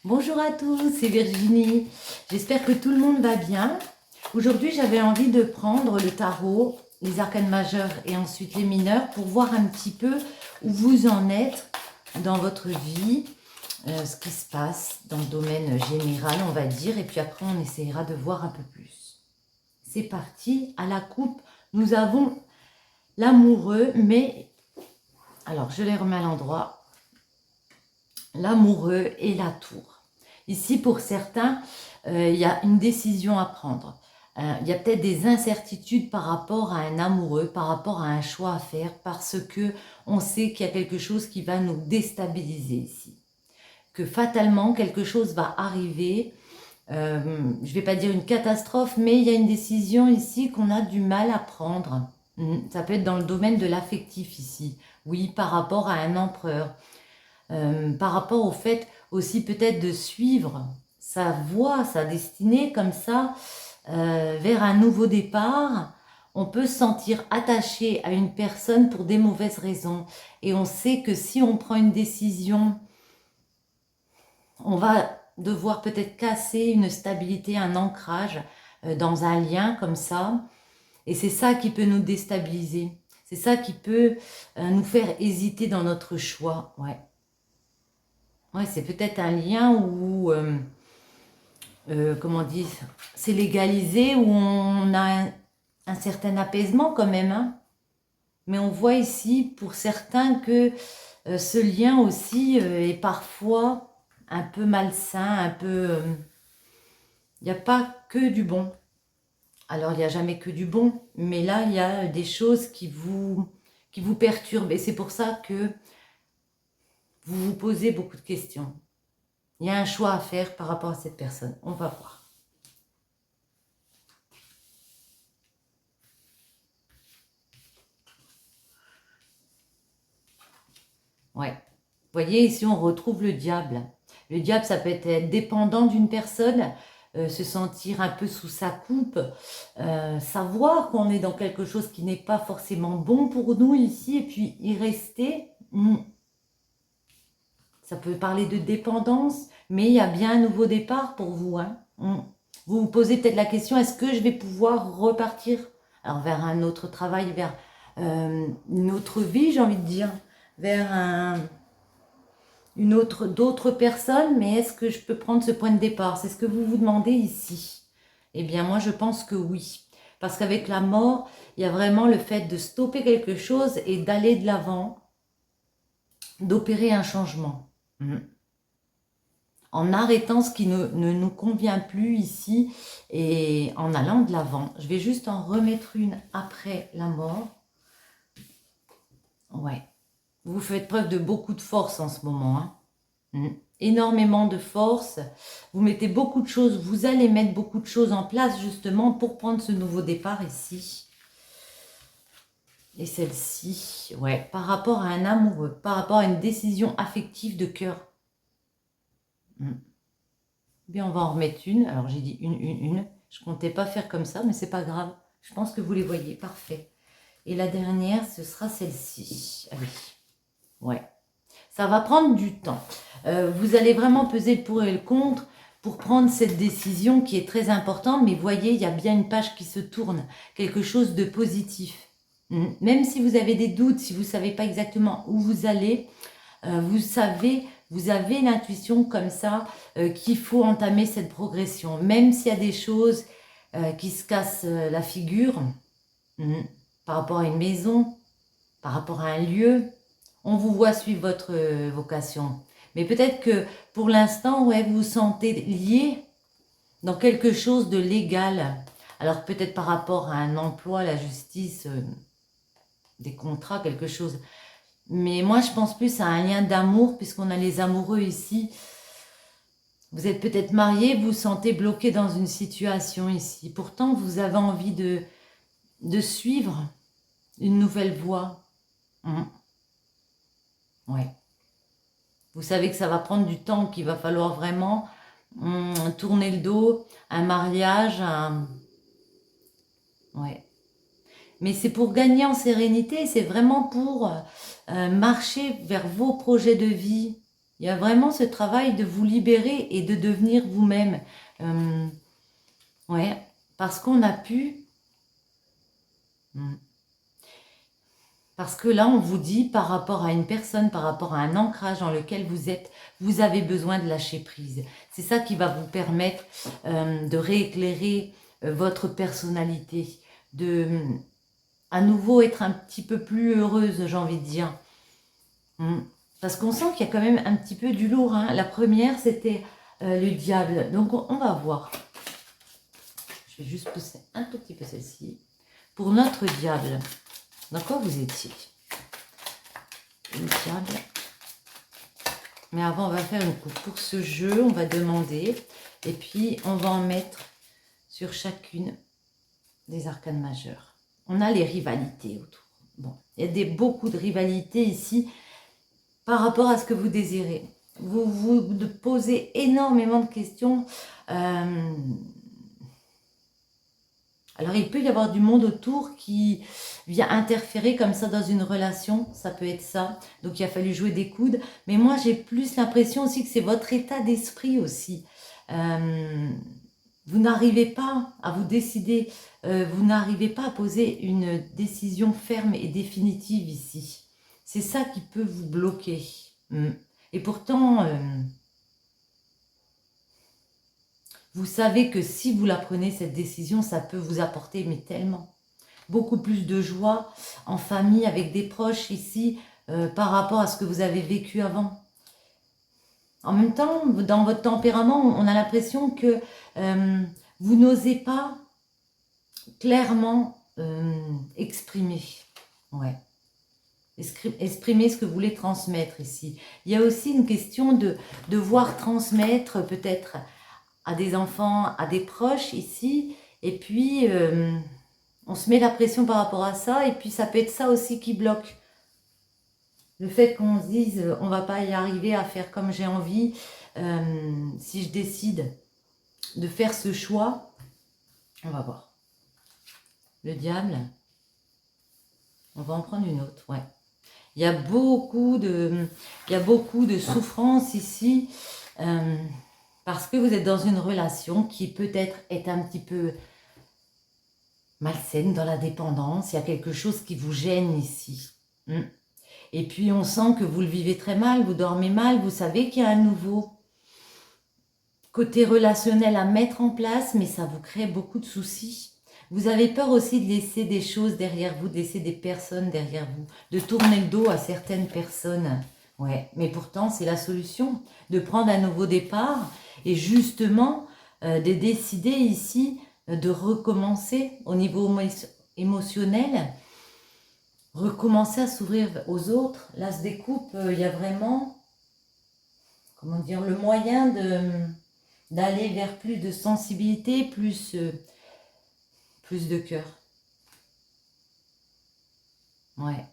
Bonjour à tous, c'est Virginie. J'espère que tout le monde va bien. Aujourd'hui, j'avais envie de prendre le tarot, les arcanes majeures et ensuite les mineurs pour voir un petit peu où vous en êtes dans votre vie, ce qui se passe dans le domaine général, on va dire, et puis après, on essaiera de voir un peu plus. C'est parti, à la coupe, nous avons l'amoureux, mais... Alors, je les remets à l'endroit. L'amoureux et la tour. Ici, pour certains, il y a une décision à prendre. Il y a peut-être des incertitudes par rapport à un amoureux, par rapport à un choix à faire, parce que on sait qu'il y a quelque chose qui va nous déstabiliser ici. Que fatalement, quelque chose va arriver. Je ne vais pas dire une catastrophe, mais il y a une décision ici qu'on a du mal à prendre. Ça peut être dans le domaine de l'affectif ici. Oui, par rapport à un empereur. Par rapport au fait aussi peut-être de suivre sa voie, sa destinée comme ça, vers un nouveau départ. On peut se sentir attaché à une personne pour des mauvaises raisons. Et on sait que si on prend une décision, on va devoir peut-être casser une stabilité, un ancrage dans un lien comme ça. Et c'est ça qui peut nous déstabiliser. C'est ça qui peut nous faire hésiter dans notre choix. Ouais. Ouais, c'est peut-être un lien où, comment dire, c'est légalisé, où on a un certain apaisement quand même. Hein. Mais on voit ici, pour certains, que ce lien aussi est parfois un peu malsain, un peu... Il n'y a pas que du bon. Alors, il n'y a jamais que du bon, mais là, il y a des choses qui vous perturbent. Et c'est pour ça que vous vous posez beaucoup de questions. Il y a un choix à faire par rapport à cette personne. On va voir. Ouais. Vous voyez, ici, on retrouve le diable. Le diable, ça peut être dépendant d'une personne, se sentir un peu sous sa coupe, savoir qu'on est dans quelque chose qui n'est pas forcément bon pour nous ici, et puis y rester. Ça peut parler de dépendance, mais il y a bien un nouveau départ pour vous. Hein. Vous vous posez peut-être la question, est-ce que je vais pouvoir repartir alors, vers un autre travail, vers une autre vie, j'ai envie de dire, vers d'autres personnes, mais est-ce que je peux prendre ce point de départ? C'est ce que vous vous demandez ici. Eh bien, moi, je pense que oui. Parce qu'avec la mort, il y a vraiment le fait de stopper quelque chose et d'aller de l'avant, d'opérer un changement. En arrêtant ce qui ne nous convient plus ici et en allant de l'avant. Je vais juste en remettre une après la mort. Ouais. Vous faites preuve de beaucoup de force en ce moment. Hein. Énormément de force. Vous mettez beaucoup de choses, vous allez mettre beaucoup de choses en place justement pour prendre ce nouveau départ ici. Et celle-ci, ouais, par rapport à un amoureux, par rapport à une décision affective de cœur. Bien, on va en remettre une. Alors, j'ai dit une. Je ne comptais pas faire comme ça, mais c'est pas grave. Je pense que vous les voyez. Parfait. Et la dernière, ce sera celle-ci. Allez. Ouais. Ça va prendre du temps. Vous allez vraiment peser le pour et le contre pour prendre cette décision qui est très importante. Mais voyez, il y a bien une page qui se tourne. Quelque chose de positif. Même si vous avez des doutes, si vous ne savez pas exactement où vous allez, vous savez... Vous avez l'intuition comme ça qu'il faut entamer cette progression. Même s'il y a des choses qui se cassent la figure, par rapport à une maison, par rapport à un lieu, on vous voit suivre votre vocation. Mais peut-être que pour l'instant, ouais, vous vous sentez lié dans quelque chose de légal. Alors peut-être par rapport à un emploi, la justice, des contrats, quelque chose... Mais moi, je pense plus à un lien d'amour, puisqu'on a les amoureux ici. Vous êtes peut-être marié, vous vous sentez bloqué dans une situation ici. Pourtant, vous avez envie de suivre une nouvelle voie. Ouais. Vous savez que ça va prendre du temps, qu'il va falloir vraiment tourner le dos, un mariage, ouais. Mais c'est pour gagner en sérénité, c'est vraiment pour marcher vers vos projets de vie. Il y a vraiment ce travail de vous libérer et de devenir vous-même. Ouais, parce qu'on a pu... Parce que là, on vous dit, par rapport à une personne, par rapport à un ancrage dans lequel vous êtes, vous avez besoin de lâcher prise. C'est ça qui va vous permettre de rééclairer votre personnalité, de à nouveau être un petit peu plus heureuse, j'ai envie de dire. Parce qu'on sent qu'il y a quand même un petit peu du lourd. Hein. La première, c'était le diable. Donc, on va voir. Je vais juste pousser un tout petit peu celle-ci. Pour notre diable, dans quoi vous étiez? Le diable. Mais avant, on va faire une coupe. Pour ce jeu, on va demander. Et puis, on va en mettre sur chacune des arcanes majeures. On a les rivalités autour. Bon, il y a beaucoup de rivalités ici par rapport à ce que vous désirez. Vous vous posez énormément de questions. Alors, il peut y avoir du monde autour qui vient interférer comme ça dans une relation. Ça peut être ça. Donc, il a fallu jouer des coudes. Mais moi, j'ai plus l'impression aussi que c'est votre état d'esprit aussi. Vous n'arrivez pas à vous décider. Vous n'arrivez pas à poser une décision ferme et définitive ici. C'est ça qui peut vous bloquer. Et pourtant... vous savez que si vous la prenez, cette décision, ça peut vous apporter, mais tellement, beaucoup plus de joie en famille, avec des proches ici, par rapport à ce que vous avez vécu avant. En même temps, dans votre tempérament, on a l'impression que vous n'osez pas clairement exprimer. Ouais. Exprimer ce que vous voulez transmettre ici. Il y a aussi une question de devoir transmettre peut-être à des enfants, à des proches ici, et puis on se met la pression par rapport à ça, et puis ça peut être ça aussi qui bloque. Le fait qu'on se dise, on va pas y arriver à faire comme j'ai envie, si je décide de faire ce choix, on va voir. Le diable, on va en prendre une autre, ouais. Il y a beaucoup de souffrance ici, parce que vous êtes dans une relation qui peut-être est un petit peu malsaine dans la dépendance. Il y a quelque chose qui vous gêne ici. Et puis on sent que vous le vivez très mal, vous dormez mal, vous savez qu'il y a un nouveau côté relationnel à mettre en place, mais ça vous crée beaucoup de soucis. Vous avez peur aussi de laisser des choses derrière vous, de laisser des personnes derrière vous, de tourner le dos à certaines personnes. Ouais, mais pourtant c'est la solution, de prendre un nouveau départ et justement de décider ici de recommencer au niveau émotionnel, recommencer à s'ouvrir aux autres. L'as des coupes, il y a vraiment, comment dire, le moyen d'aller vers plus de sensibilité, plus de cœur. Ouais.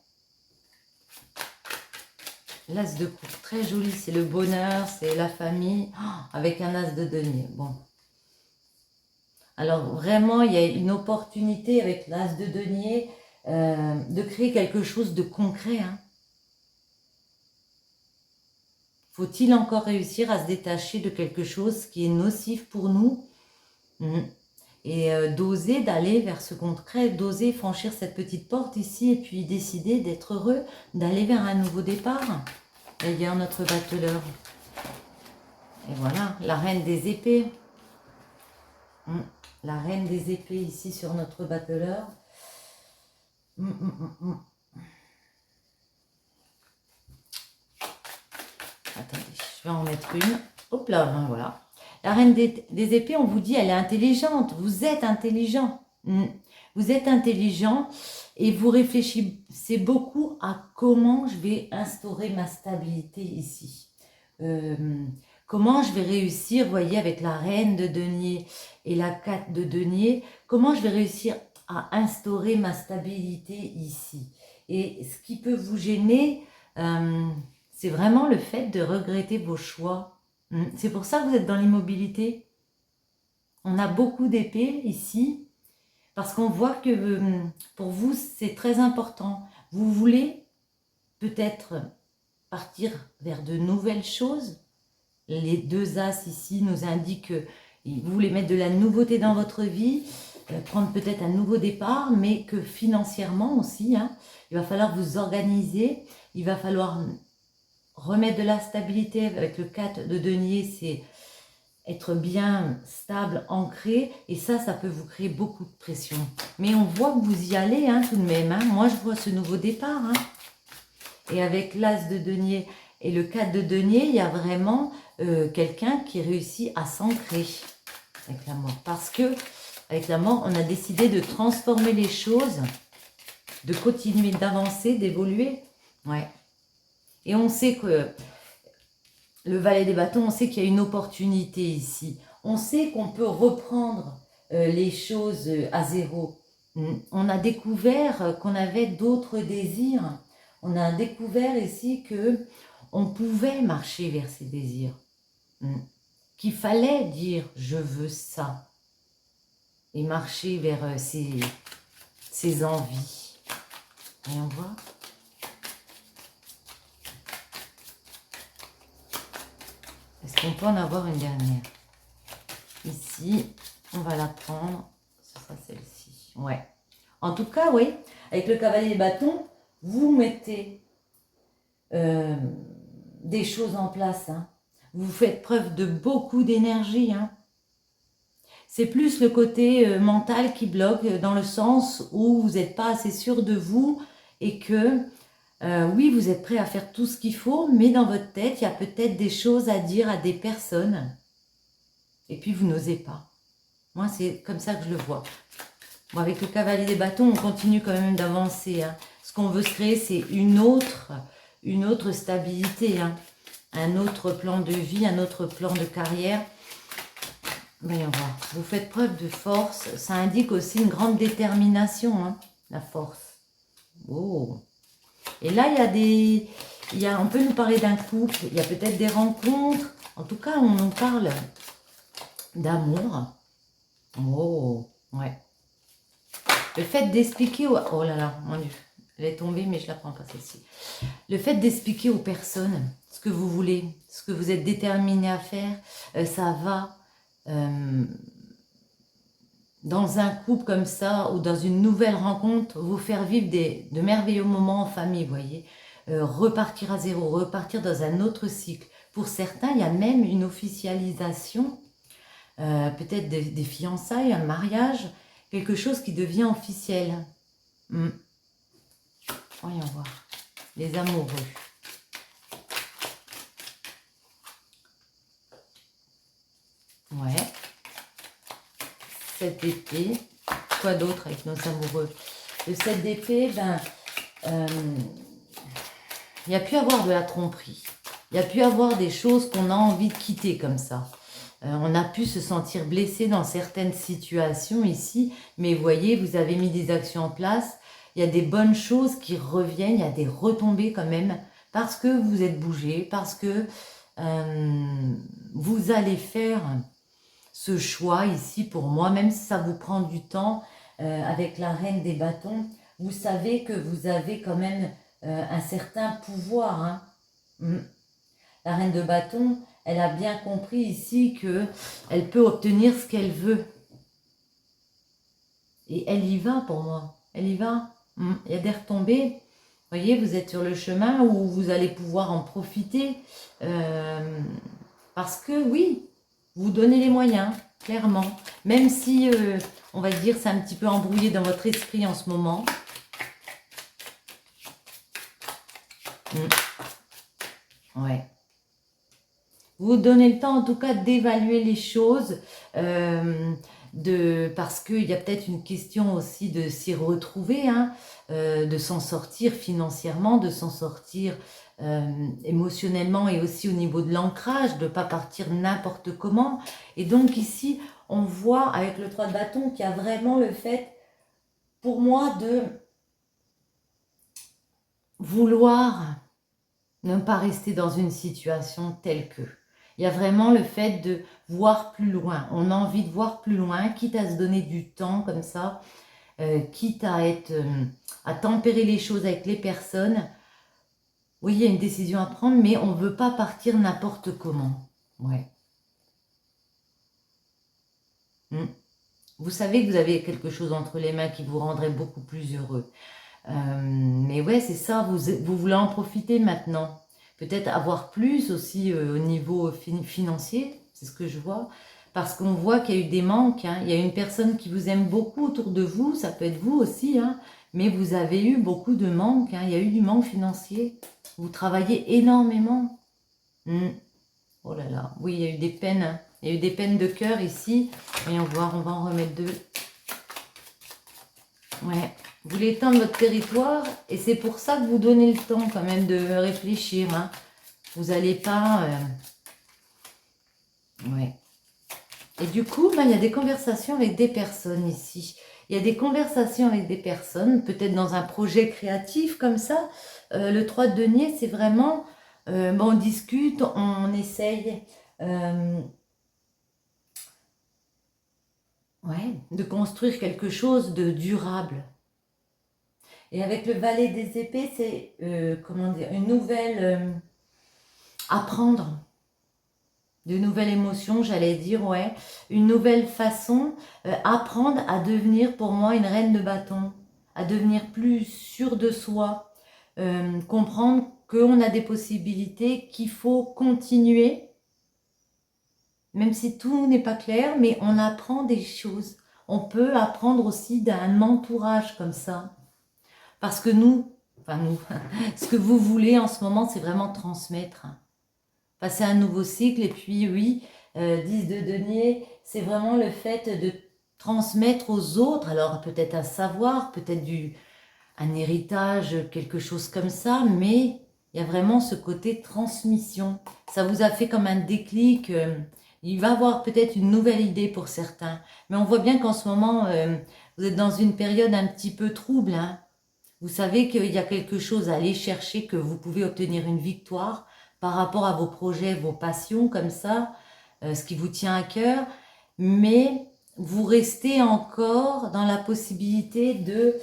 L'as de coupe, très joli, c'est le bonheur, c'est la famille, avec un as de denier. Bon. Alors vraiment, il y a une opportunité avec l'as de denier de créer quelque chose de concret. Hein. Faut-il encore réussir à se détacher de quelque chose qui est nocif pour nous et d'oser d'aller vers ce concret, d'oser franchir cette petite porte ici et puis décider d'être heureux, d'aller vers un nouveau départ. Et il y a notre battleur. Et voilà, la reine des épées. La reine des épées ici sur notre battleur. Attendez, je vais en mettre une. Hop là, ben voilà. La reine des épées, on vous dit, elle est intelligente. Vous êtes intelligent. Vous êtes intelligent et vous réfléchissez beaucoup à comment je vais instaurer ma stabilité ici. Comment je vais réussir, vous voyez, avec la reine de denier et la 4 de denier, comment je vais réussir à instaurer ma stabilité ici. Et ce qui peut vous gêner, c'est vraiment le fait de regretter vos choix. C'est pour ça que vous êtes dans l'immobilité. On a beaucoup d'épées ici, parce qu'on voit que pour vous, c'est très important. Vous voulez peut-être partir vers de nouvelles choses. Les deux as ici nous indiquent que vous voulez mettre de la nouveauté dans votre vie, prendre peut-être un nouveau départ, mais que financièrement aussi, hein, il va falloir vous organiser, il va falloir remettre de la stabilité. Avec le 4 de denier, c'est être bien stable, ancré, et ça peut vous créer beaucoup de pression. Mais on voit que vous y allez hein, tout de même. Hein. Moi, je vois ce nouveau départ. Hein. Et avec l'as de denier et le 4 de denier, il y a vraiment quelqu'un qui réussit à s'ancrer avec la mort. Parce que avec la mort, on a décidé de transformer les choses, de continuer d'avancer, d'évoluer. Ouais. Et on sait que le valet des bâtons, on sait qu'il y a une opportunité ici. On sait qu'on peut reprendre les choses à zéro. On a découvert qu'on avait d'autres désirs. On a découvert ici que on pouvait marcher vers ces désirs. Qu'il fallait dire « je veux ça » et marcher vers ses envies. Voyons voir. Est-ce qu'on peut en avoir une dernière? Ici, on va la prendre. Ce sera celle-ci. Ouais. En tout cas, oui, avec le cavalier des bâtons, vous mettez des choses en place. Hein. Vous faites preuve de beaucoup d'énergie. Hein. C'est plus le côté mental qui bloque dans le sens où vous n'êtes pas assez sûr de vous et que oui, vous êtes prêt à faire tout ce qu'il faut, mais dans votre tête, il y a peut-être des choses à dire à des personnes. Et puis, vous n'osez pas. Moi, c'est comme ça que je le vois. Bon, avec le cavalier des bâtons, on continue quand même d'avancer. Hein. Ce qu'on veut se créer, c'est une autre stabilité. Hein. Un autre plan de vie, un autre plan de carrière. Voyons voir. Vous faites preuve de force. Ça indique aussi une grande détermination, hein, la force. Oh. Et là, on peut nous parler d'un couple, il y a peut-être des rencontres. En tout cas, on nous parle d'amour. Oh, ouais. Le fait d'expliquer oh là là, mon Dieu, elle est tombée, mais je ne la prends pas celle-ci. Le fait d'expliquer aux personnes ce que vous voulez, ce que vous êtes déterminé à faire, ça va dans un couple comme ça ou dans une nouvelle rencontre, vous faire vivre de merveilleux moments en famille, vous voyez. Repartir à zéro, repartir dans un autre cycle. Pour certains, il y a même une officialisation, peut-être des fiançailles, un mariage, quelque chose qui devient officiel. Voyons voir. Les amoureux. Ouais. Cette épée. Quoi d'autre avec nos amoureux? Le 7 d'épée, il y a pu avoir de la tromperie. Il y a pu avoir des choses qu'on a envie de quitter comme ça. On a pu se sentir blessé dans certaines situations ici, mais vous voyez, vous avez mis des actions en place. Il y a des bonnes choses qui reviennent, il y a des retombées quand même, parce que vous êtes bougé, parce que vous allez faire ce choix ici pour moi, même si ça vous prend du temps, avec la reine des bâtons, vous savez que vous avez quand même un certain pouvoir. Hein. La reine de bâton, elle a bien compris ici qu'elle peut obtenir ce qu'elle veut. Et elle y va pour moi. Elle y va. Il y a des retombées. Vous voyez, vous êtes sur le chemin où vous allez pouvoir en profiter. Parce que oui, vous donnez les moyens, clairement. Même si, on va dire, c'est un petit peu embrouillé dans votre esprit en ce moment. Ouais. Vous donnez le temps en tout cas d'évaluer les choses, parce qu'il y a peut-être une question aussi de s'y retrouver, hein, de s'en sortir financièrement, de s'en sortir émotionnellement et aussi au niveau de l'ancrage, de ne pas partir n'importe comment. Et donc ici, on voit avec le 3 de bâton qu'il y a vraiment le fait, pour moi, de vouloir ne pas rester dans une situation telle que. Il y a vraiment le fait de voir plus loin. On a envie de voir plus loin, quitte à se donner du temps comme ça, quitte à tempérer les choses avec les personnes Oui, il y a une décision à prendre, mais on ne veut pas partir n'importe comment. Ouais. Mm. Vous savez que vous avez quelque chose entre les mains qui vous rendrait beaucoup plus heureux. Mais ouais, c'est ça, vous voulez en profiter maintenant. Peut-être avoir plus aussi au niveau financier, c'est ce que je vois. Parce qu'on voit qu'il y a eu des manques, hein. Il y a une personne qui vous aime beaucoup autour de vous, ça peut être vous aussi, hein. Mais vous avez eu beaucoup de manques, hein. Il y a eu du manque financier. Vous travaillez énormément. Hmm. Oh là là, oui, il y a eu des peines, hein. Il y a eu des peines de cœur ici. Voyons voir, on va en remettre deux. Ouais. Vous voulez étendre votre territoire et c'est pour ça que vous donnez le temps quand même de réfléchir, hein. Vous n'allez pas... Ouais. Et du coup, ben, il y a des conversations avec des personnes ici. Il y a des conversations avec des personnes, peut-être dans un projet créatif comme ça. Le 3 de denier, c'est vraiment... ben, on discute, on essaye ouais, de construire quelque chose de durable. Et avec le valet des épées, c'est, comment dire, une nouvelle... apprendre de nouvelles émotions, j'allais dire, ouais. Une nouvelle façon, apprendre à devenir pour moi une reine de bâton, à devenir plus sûre de soi, comprendre qu'on a des possibilités, qu'il faut continuer, même si tout n'est pas clair, mais on apprend des choses. On peut apprendre aussi d'un entourage comme ça. Parce que nous, enfin nous, ce que vous voulez en ce moment, c'est vraiment transmettre. Passer un nouveau cycle. Et puis oui, 10 de denier, c'est vraiment le fait de transmettre aux autres, alors peut-être un savoir, peut-être un héritage, quelque chose comme ça, mais il y a vraiment ce côté transmission. Ça vous a fait comme un déclic. Il va y avoir peut-être une nouvelle idée pour certains, mais on voit bien qu'en ce moment, vous êtes dans une période un petit peu trouble, hein. Vous savez qu'il y a quelque chose à aller chercher, que vous pouvez obtenir une victoire par rapport à vos projets, vos passions comme ça, ce qui vous tient à cœur, mais vous restez encore dans la possibilité de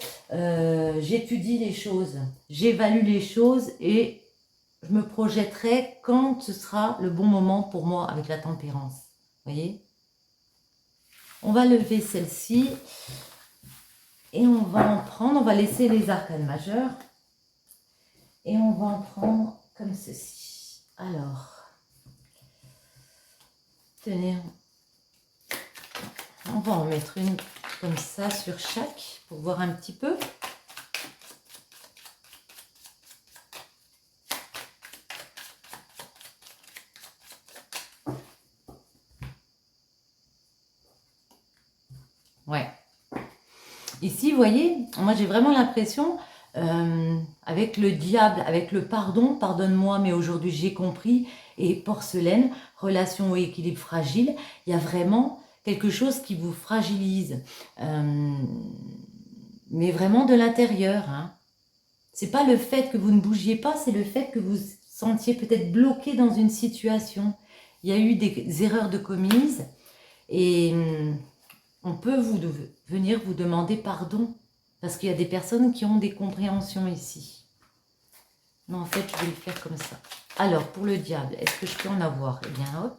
j'étudie les choses, j'évalue les choses et je me projetterai quand ce sera le bon moment pour moi avec la tempérance. Vous voyez? On va lever celle-ci. Et on va en prendre, on va laisser les arcanes majeures. Et on va en prendre comme ceci. Alors, tenez, on va en mettre une comme ça sur chaque pour voir un petit peu. Ouais. Ici, vous voyez, moi j'ai vraiment l'impression, avec le diable, avec le pardon, pardonne-moi, mais aujourd'hui j'ai compris, et porcelaine, relation ou équilibre fragile, il y a vraiment quelque chose qui vous fragilise, mais vraiment de l'intérieur, hein. C'est pas le fait que vous ne bougiez pas, c'est le fait que vous sentiez peut-être bloqué dans une situation. Il y a eu des erreurs de commises, et on peut venir vous demander pardon, parce qu'il y a des personnes qui ont des compréhensions ici. Non, en fait, je vais le faire comme ça. Alors, pour le diable, est-ce que je peux en avoir? Eh bien, hop,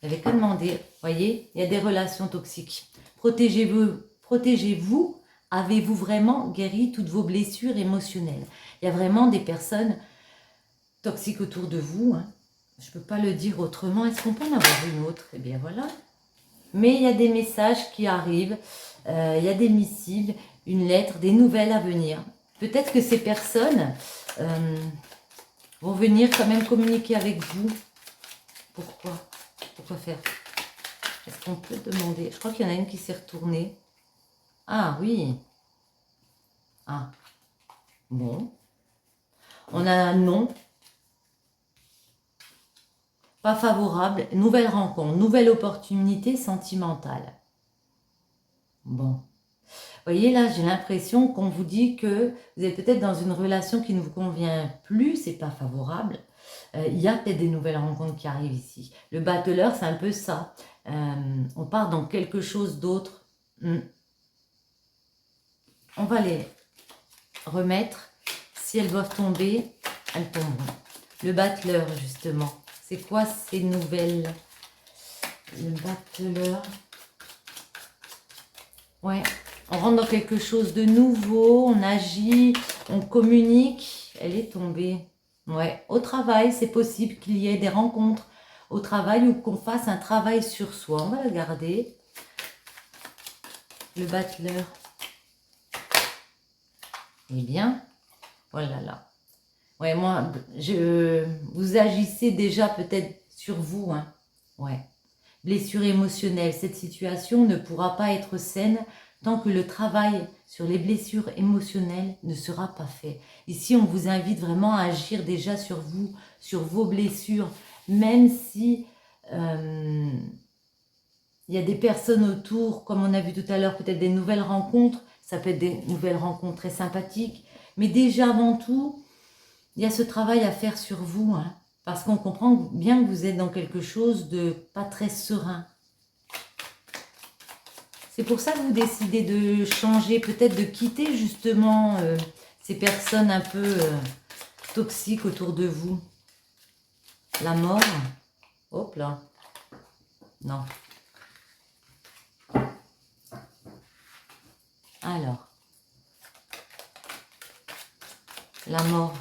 il n'y avait qu'à demander. Vous voyez, il y a des relations toxiques. Protégez-vous. Protégez-vous. Avez-vous vraiment guéri toutes vos blessures émotionnelles? Il y a vraiment des personnes toxiques autour de vous, hein. Je ne peux pas le dire autrement. Est-ce qu'on peut en avoir une autre? Eh bien, voilà. Mais il y a des messages qui arrivent, il y a des missives, une lettre, des nouvelles à venir. Peut-être que ces personnes vont venir quand même communiquer avec vous. Pourquoi? Pourquoi faire? Est-ce qu'on peut demander? Je crois qu'il y en a une qui s'est retournée. Ah oui. Ah. Bon. On a un non. Pas favorable. Nouvelle rencontre, nouvelle opportunité sentimentale. Bon. Vous voyez, là, j'ai l'impression qu'on vous dit que vous êtes peut-être dans une relation qui ne vous convient plus, c'est pas favorable. Il y a peut-être des nouvelles rencontres qui arrivent ici. Le battleur, c'est un peu ça. On part dans quelque chose d'autre. On va les remettre. Si elles doivent tomber, elles tomberont. Le battleur, justement. C'est quoi ces nouvelles? Le battleur. Ouais, on rentre dans quelque chose de nouveau, on agit, on communique. Elle est tombée. Ouais, au travail, c'est possible qu'il y ait des rencontres au travail ou qu'on fasse un travail sur soi. On va la garder. Le battleur. Eh bien, voilà là. Ouais, moi, vous agissez déjà peut-être sur vous. Hein. Ouais. Blessure émotionnelle. Cette situation ne pourra pas être saine tant que le travail sur les blessures émotionnelles ne sera pas fait. Ici, on vous invite vraiment à agir déjà sur vous, sur vos blessures, même si il y a des personnes autour, comme on a vu tout à l'heure, peut-être des nouvelles rencontres. Ça peut être des nouvelles rencontres très sympathiques. Mais déjà, avant tout, il y a ce travail à faire sur vous, hein, parce qu'on comprend bien que vous êtes dans quelque chose de pas très serein. C'est pour ça que vous décidez de changer, peut-être de quitter justement ces personnes un peu toxiques autour de vous. La mort. Hop là. Non. Alors. La mort.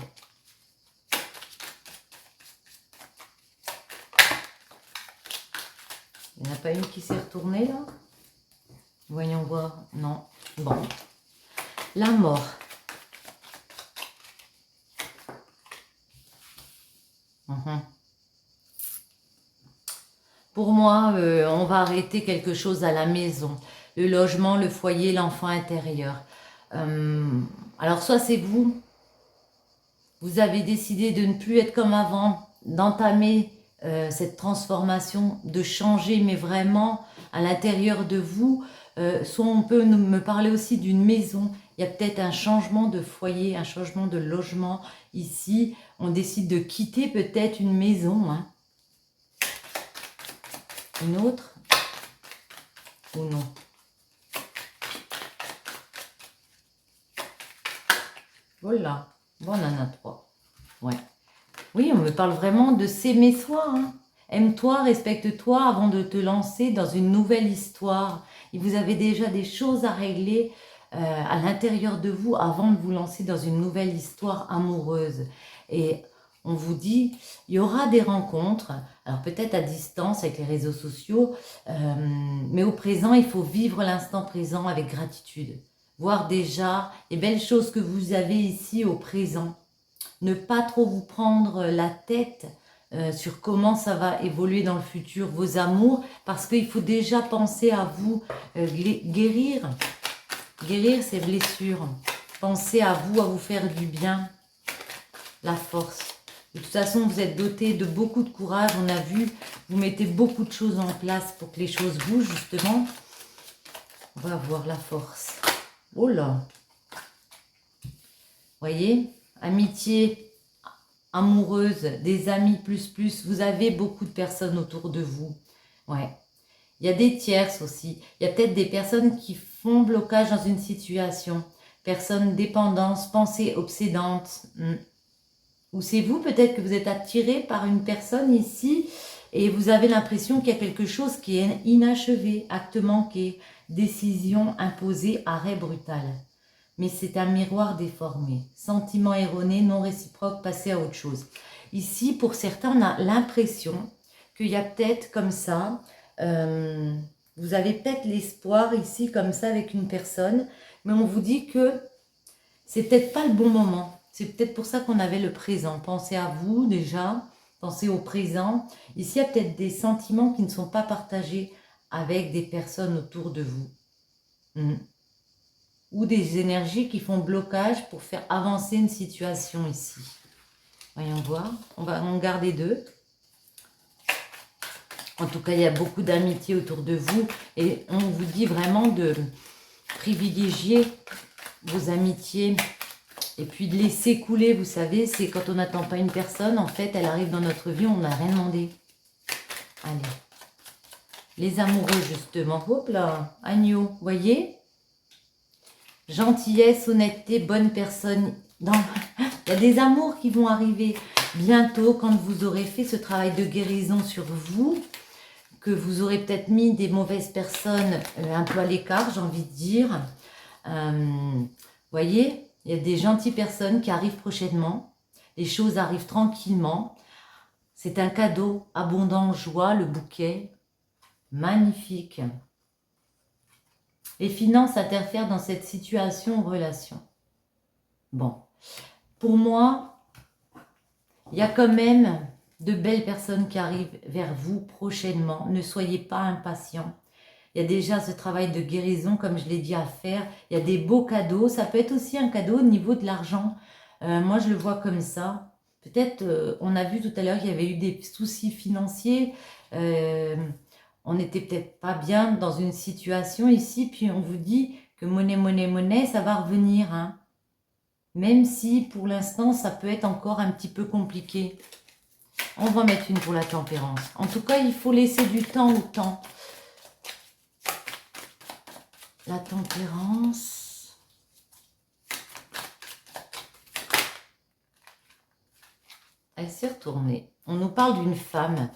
Il n'y en a pas une qui s'est retournée là? Voyons voir. Non. Bon. La mort. Pour moi, on va arrêter quelque chose à la maison. Le logement, le foyer, l'enfant intérieur. Alors, soit c'est vous. Vous avez décidé de ne plus être comme avant, d'entamer cette transformation, de changer, mais vraiment à l'intérieur de vous. Soit on peut me parler aussi d'une maison. Il y a peut-être un changement de foyer, un changement de logement. Ici, on décide de quitter peut-être une maison. Hein. Une autre ou non? Voilà. Bon, on en a 3. Ouais. Oui, on me parle vraiment de s'aimer soi. Hein. Aime-toi, respecte-toi avant de te lancer dans une nouvelle histoire. Et vous avez déjà des choses à régler à l'intérieur de vous avant de vous lancer dans une nouvelle histoire amoureuse. Et on vous dit, il y aura des rencontres, alors peut-être à distance avec les réseaux sociaux, mais au présent, il faut vivre l'instant présent avec gratitude. Voir déjà les belles choses que vous avez ici au présent. Ne pas trop vous prendre la tête sur comment ça va évoluer dans le futur, vos amours, parce qu'il faut déjà penser à vous guérir ces blessures. Pensez à vous faire du bien, la force. De toute façon, vous êtes doté de beaucoup de courage, on a vu, vous mettez beaucoup de choses en place pour que les choses bougent, justement. On va voir la force. Oh là! Voyez, amitié amoureuse, des amis plus, vous avez beaucoup de personnes autour de vous. Ouais. Il y a des tierces aussi. Il y a peut-être des personnes qui font blocage dans une situation. Personnes dépendance, pensées obsédantes. Ou c'est vous peut-être que vous êtes attiré par une personne ici et vous avez l'impression qu'il y a quelque chose qui est inachevé, acte manqué, décision imposée, arrêt brutal. Mais c'est un miroir déformé, sentiment erroné, non réciproque, passer à autre chose. Ici, pour certains, on a l'impression qu'il y a peut-être comme ça, vous avez peut-être l'espoir ici comme ça avec une personne, mais on vous dit que c'est peut-être pas le bon moment. C'est peut-être pour ça qu'on avait le présent. Pensez à vous déjà, pensez au présent. Ici, il y a peut-être des sentiments qui ne sont pas partagés avec des personnes autour de vous. Ou des énergies qui font blocage pour faire avancer une situation ici. Voyons voir. On va en garder 2. En tout cas, il y a beaucoup d'amitié autour de vous et on vous dit vraiment de privilégier vos amitiés et puis de laisser couler. Vous savez, c'est quand on n'attend pas une personne, en fait, elle arrive dans notre vie, on n'a rien demandé. Allez. Les amoureux, justement. Hop là, agneau, voyez ? Gentillesse, honnêteté, bonne personne. Il y a des amours qui vont arriver bientôt quand vous aurez fait ce travail de guérison sur vous, que vous aurez peut-être mis des mauvaises personnes un peu à l'écart, j'ai envie de dire. Voyez, il y a des gentilles personnes qui arrivent prochainement. Les choses arrivent tranquillement. C'est un cadeau, abondant, joie, le bouquet. Magnifique. Les finances interfèrent dans cette situation ou relation. Bon, pour moi, il y a quand même de belles personnes qui arrivent vers vous prochainement. Ne soyez pas impatients. Il y a déjà ce travail de guérison, comme je l'ai dit, à faire. Il y a des beaux cadeaux. Ça peut être aussi un cadeau au niveau de l'argent. Moi, je le vois comme ça. Peut-être, on a vu tout à l'heure qu'il y avait eu des soucis financiers. On n'était peut-être pas bien dans une situation ici. Puis on vous dit que monnaie, monnaie, monnaie, ça va revenir. Hein. Même si, pour l'instant, ça peut être encore un petit peu compliqué. On va mettre une pour la tempérance. En tout cas, il faut laisser du temps au temps. La tempérance. Elle s'est retournée. On nous parle d'une femme.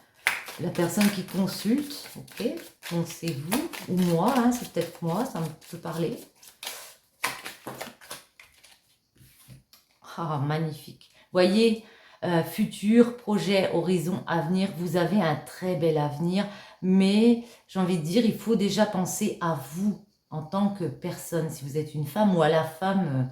La personne qui consulte, ok. Donc c'est vous ou moi, hein, c'est peut-être moi, ça me peut parler. Ah, magnifique. Voyez, futur, projet, horizon, avenir, vous avez un très bel avenir, mais j'ai envie de dire, il faut déjà penser à vous en tant que personne, si vous êtes une femme ou à la femme.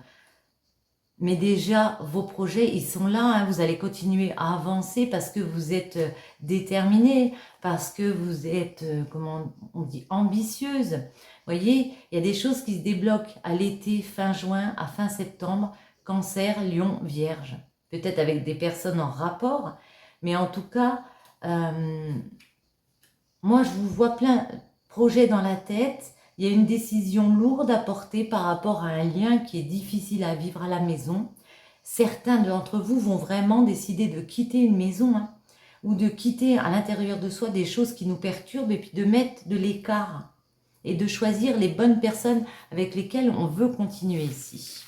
Mais déjà, vos projets, ils sont là, hein, vous allez continuer à avancer parce que vous êtes déterminé, parce que vous êtes, comment on dit, ambitieuse. Voyez, il y a des choses qui se débloquent à l'été, fin juin, à fin septembre, Cancer, Lion, Vierge. Peut-être avec des personnes en rapport, mais en tout cas, moi, je vous vois plein de projets dans la tête. Il y a une décision lourde à porter par rapport à un lien qui est difficile à vivre à la maison. Certains d'entre vous vont vraiment décider de quitter une maison, hein, ou de quitter à l'intérieur de soi des choses qui nous perturbent et puis de mettre de l'écart et de choisir les bonnes personnes avec lesquelles on veut continuer ici.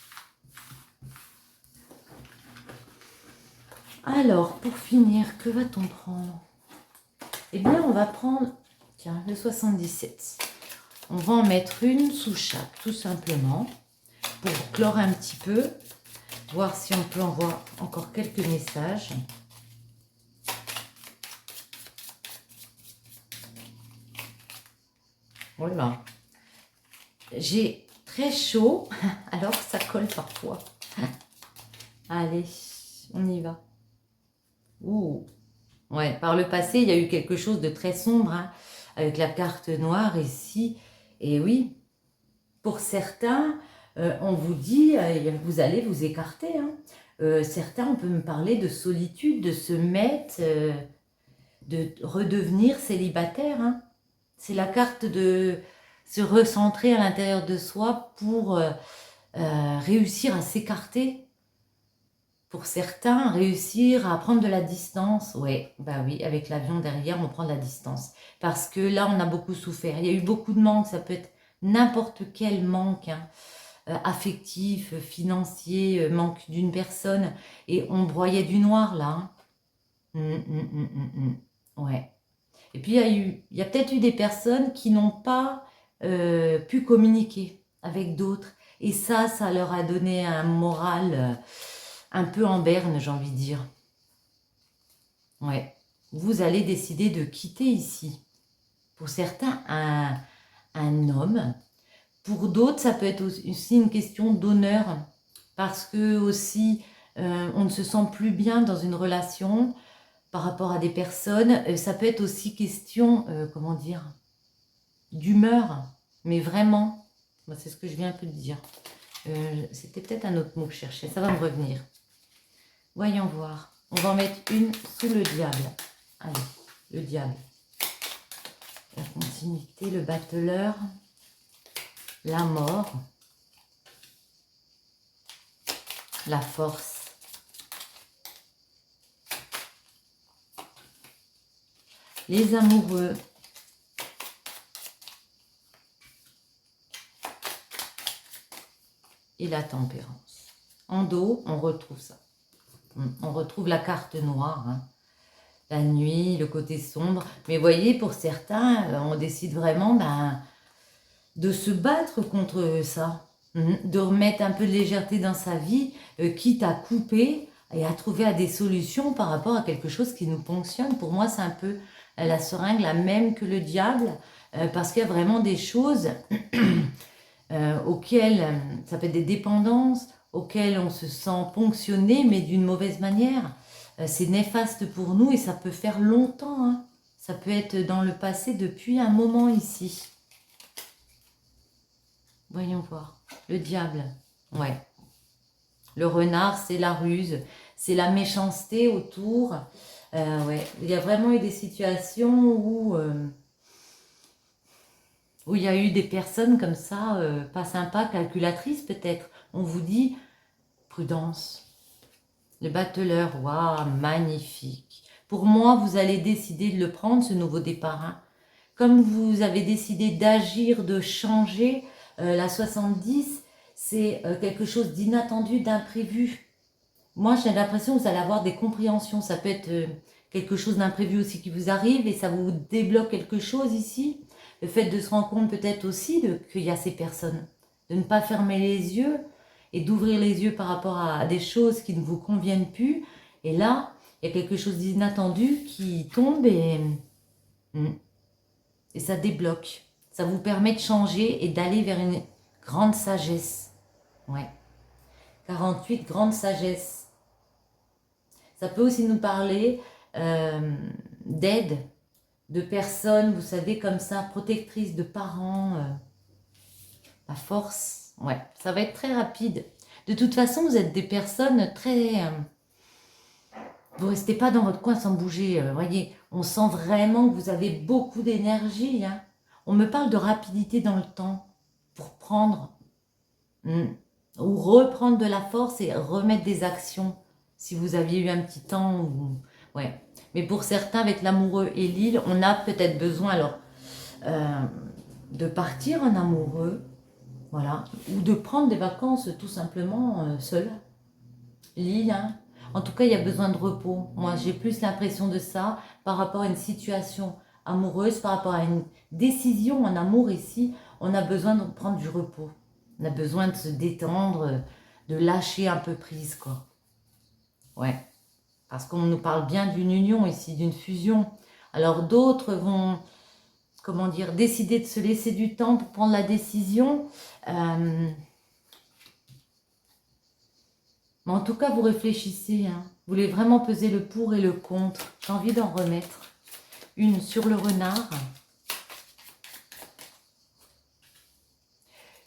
Alors, pour finir, que va-t-on prendre? Eh bien, on va prendre, tiens, le 77. On va en mettre une sous chaque, tout simplement, pour clore un petit peu, voir si on peut en voir encore quelques messages. Voilà. J'ai très chaud, alors ça colle parfois. Allez, on y va. Ouh. Ouais, par le passé, il y a eu quelque chose de très sombre, hein, avec la carte noire ici. Et oui, pour certains, on vous dit, vous allez vous écarter. Hein. Certains, on peut me parler de solitude, de se mettre, de redevenir célibataire. Hein. C'est la carte de se recentrer à l'intérieur de soi pour réussir à s'écarter. Pour certains, réussir à prendre de la distance. Ouais, bah oui, avec l'avion derrière, on prend de la distance. Parce que là, on a beaucoup souffert. Il y a eu beaucoup de manques. Ça peut être n'importe quel manque, hein, affectif, financier, manque d'une personne. Et on broyait du noir, là. Hein. Ouais. Et puis, il y a peut-être eu des personnes qui n'ont pas pu communiquer avec d'autres. Et ça leur a donné un moral un peu en berne, j'ai envie de dire. Ouais. Vous allez décider de quitter ici. Pour certains, un homme. Pour d'autres, ça peut être aussi une question d'honneur. Parce que aussi, on ne se sent plus bien dans une relation par rapport à des personnes. Ça peut être aussi question, comment dire, d'humeur. Mais vraiment, c'est ce que je viens un peu de dire. C'était peut-être un autre mot que je cherchais. Ça va me revenir. Voyons voir. On va en mettre une sous le diable. Allez, le diable. La continuité, le battleur, la mort, la force, les amoureux, et la tempérance. En dos, on retrouve ça. On retrouve la carte noire, hein. La nuit, le côté sombre. Mais vous voyez, pour certains, on décide vraiment de se battre contre ça. De remettre un peu de légèreté dans sa vie, quitte à couper et à trouver des solutions par rapport à quelque chose qui nous fonctionne. Pour moi, c'est un peu la seringue, la même que le diable, parce qu'il y a vraiment des choses auxquelles, ça peut être des dépendances, auxquelles on se sent ponctionné, mais d'une mauvaise manière. C'est néfaste pour nous et ça peut faire longtemps, hein. Ça peut être dans le passé depuis un moment ici. Voyons voir. Le diable, ouais. Le renard, c'est la ruse, c'est la méchanceté autour. Ouais. Il y a vraiment eu des situations où il y a eu des personnes comme ça, pas sympas, calculatrices peut-être. On vous dit, prudence. Le battleur, waouh, magnifique. Pour moi, vous allez décider de le prendre, ce nouveau départ, hein. Comme vous avez décidé d'agir, de changer, la 70, c'est quelque chose d'inattendu, d'imprévu. Moi, j'ai l'impression que vous allez avoir des compréhensions. Ça peut être quelque chose d'imprévu aussi qui vous arrive et ça vous débloque quelque chose ici. Le fait de se rendre compte peut-être aussi qu'il y a ces personnes. De ne pas fermer les yeux et d'ouvrir les yeux par rapport à des choses qui ne vous conviennent plus. Et là, il y a quelque chose d'inattendu qui tombe et ça débloque. Ça vous permet de changer et d'aller vers une grande sagesse. Ouais. 48, grande sagesse. Ça peut aussi nous parler d'aide, de personnes, vous savez, comme ça, protectrices de parents. La force, ouais, ça va être très rapide. De toute façon, vous êtes des personnes très... vous ne restez pas dans votre coin sans bouger, voyez. On sent vraiment que vous avez beaucoup d'énergie, hein. On me parle de rapidité dans le temps pour prendre ou reprendre de la force et remettre des actions. Si vous aviez eu un petit temps, ouais. Mais pour certains, avec l'amoureux et l'île, on a peut-être besoin alors de partir en amoureux, voilà, ou de prendre des vacances tout simplement seul. L'île, hein. En tout cas, il y a besoin de repos. Moi, j'ai plus l'impression de ça par rapport à une situation amoureuse, par rapport à une décision en amour ici. On a besoin de prendre du repos. On a besoin de se détendre, de lâcher un peu prise, quoi. Ouais. Parce qu'on nous parle bien d'une union ici, d'une fusion. Alors d'autres vont, comment dire, décider de se laisser du temps pour prendre la décision. Mais en tout cas, vous réfléchissez, hein. Vous voulez vraiment peser le pour et le contre. J'ai envie d'en remettre une sur le renard.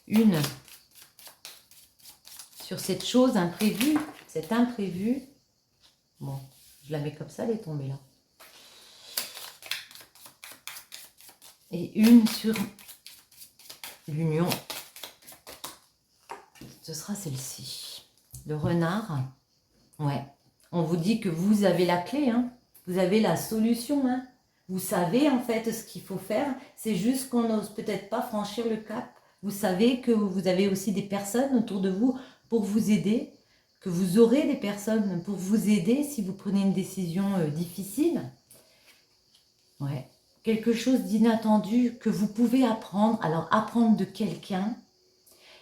Une sur cette chose imprévue, cet imprévu. Bon, je la mets comme ça, elle est tombée là. Et une sur l'union. Ce sera celle-ci. Le renard. Ouais. On vous dit que vous avez la clé, hein. Vous avez la solution, hein. Vous savez en fait ce qu'il faut faire. C'est juste qu'on n'ose peut-être pas franchir le cap. Vous savez que vous avez aussi des personnes autour de vous pour vous aider. Que vous aurez des personnes pour vous aider si vous prenez une décision difficile. Ouais. Quelque chose d'inattendu que vous pouvez apprendre. Alors, apprendre de quelqu'un.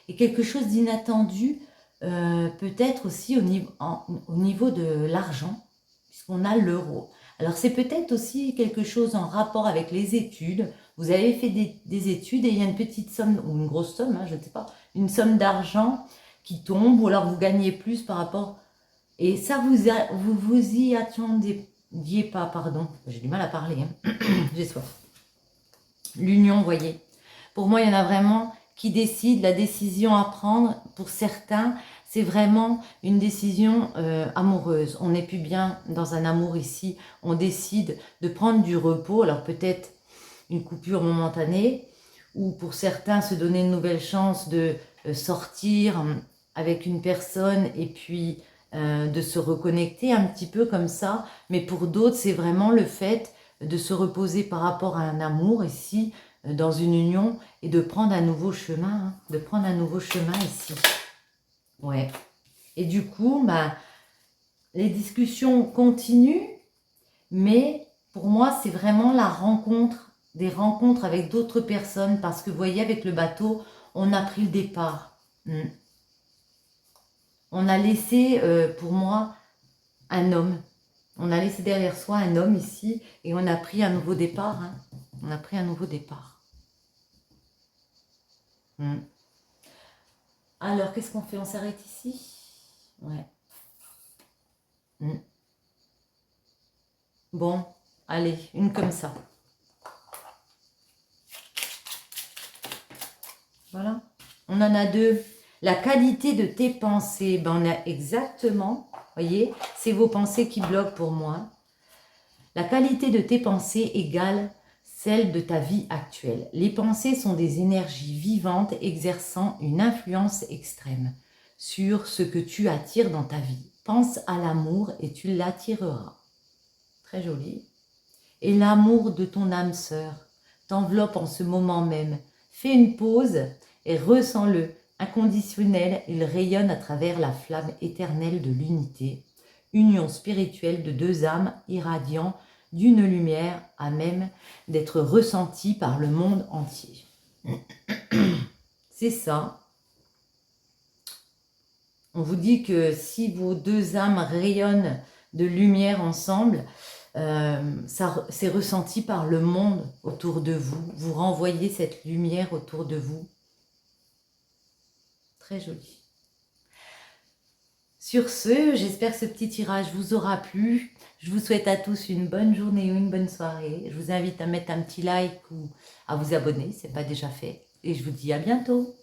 Et quelque chose d'inattendu, peut-être aussi au niveau de l'argent, puisqu'on a l'euro. Alors, c'est peut-être aussi quelque chose en rapport avec les études. Vous avez fait des études et il y a une petite somme, ou une grosse somme, hein, je ne sais pas, une somme d'argent qui tombe, ou alors vous gagnez plus par rapport... Et ça, vous y attendiez pas, pardon. J'ai du mal à parler, hein. J'ai soif. L'union, vous voyez. Pour moi, il y en a vraiment qui décident, la décision à prendre, pour certains, c'est vraiment une décision amoureuse. On n'est plus bien dans un amour ici. On décide de prendre du repos, alors peut-être une coupure momentanée, ou pour certains, se donner une nouvelle chance de sortir avec une personne et puis de se reconnecter un petit peu comme ça. Mais pour d'autres, c'est vraiment le fait de se reposer par rapport à un amour ici, dans une union, et de prendre un nouveau chemin, hein, de prendre un nouveau chemin ici. Ouais. Et du coup, bah, les discussions continuent, mais pour moi, c'est vraiment la rencontre, des rencontres avec d'autres personnes, parce que vous voyez, avec le bateau, on a pris le départ. On a laissé, pour moi, un homme. On a laissé derrière soi un homme ici, et on a pris un nouveau départ. Hein. On a pris un nouveau départ. Alors, qu'est-ce qu'on fait? On s'arrête ici? Ouais. Bon, allez, une comme ça. Voilà. On en a deux. La qualité de tes pensées, ben on a exactement, voyez, c'est vos pensées qui bloquent pour moi. La qualité de tes pensées égale celle de ta vie actuelle. Les pensées sont des énergies vivantes exerçant une influence extrême sur ce que tu attires dans ta vie. Pense à l'amour et tu l'attireras. Très joli. Et l'amour de ton âme sœur t'enveloppe en ce moment même. Fais une pause et ressens-le. Inconditionnel, il rayonne à travers la flamme éternelle de l'unité. Union spirituelle de deux âmes irradiant d'une lumière à même d'être ressentie par le monde entier. C'est ça. On vous dit que si vos deux âmes rayonnent de lumière ensemble, c'est ressenti par le monde autour de vous. Vous renvoyez cette lumière autour de vous. Très joli. Sur ce, j'espère que ce petit tirage vous aura plu. Je vous souhaite à tous une bonne journée ou une bonne soirée. Je vous invite à mettre un petit like ou à vous abonner, si ce n'est pas déjà fait. Et je vous dis à bientôt.